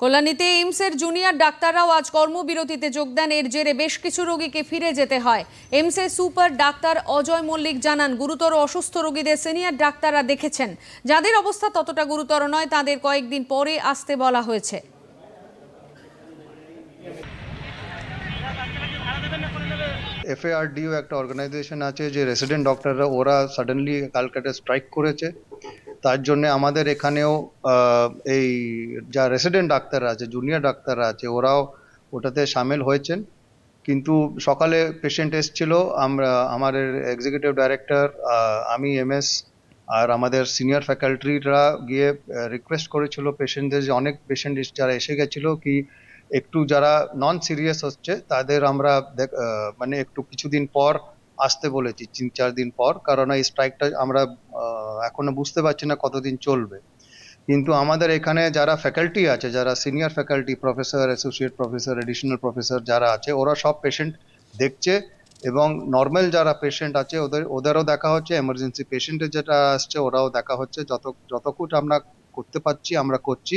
কল্যাণীতে এইমসের junior ডাক্তাররাও আজ কর্মবিরতিতে যোগ দেন। এর জেরে বেশ কিছু রোগীকে ফিরে যেতে হয়। এইমসের সুপার ডাক্তার অজয় মল্লিক জানান, গুরুতর অসুস্থ রোগীদের সিনিয়র ডাক্তাররা দেখেছেন। যাদের অবস্থা ততটা গুরুতর নয় তাদের কয়েকদিন পরে আসতে বলা হয়েছে। FARDO একটা অর্গানাইজেশন আছে যে রেসিডেন্ট ডক্টররা, ওরা সাডেনলি কালকাটা স্ট্রাইক করেছে। তার জন্য আমাদের এখানেও এই যা রেসিডেন্ট ডাক্তাররা আছে, জুনিয়র ডাক্তাররা আছে, ওরাও ওটাতে সামিল হয়েছেন। কিন্তু সকালে পেশেন্ট এসেছিল, আমাদের এক্সিকিউটিভ ডাইরেক্টর, আমি MS আর আমাদের সিনিয়র ফ্যাকাল্টিরা গিয়ে রিকোয়েস্ট করেছিল পেশেন্টদের, যে অনেক পেশেন্ট যারা এসে গেছিল কি একটু যারা নন সিরিয়াস হচ্ছে তাদের আমরা মানে একটু কিছুদিন পর আসতে বলেছি, 3-4 দিন পর, কারণ এই স্ট্রাইকটা আমরা এখনো বুঝতে পারছি না কতদিন চলবে। কিন্তু আমাদের এখানে যারা ফ্যাকাল্টি আছে, যারা senior faculty, professor, associate professor, additional professor যারা আছে, ওরা সব পেশেন্ট দেখছে এবং নর্মাল যারা পেশেন্ট আছে ওদেরও দেখা হচ্ছে, এমার্জেন্সি পেশেন্টের যেটা আসছে ওরাও দেখা হচ্ছে। যতটুকু আমরা করতে পারছি আমরা করছি।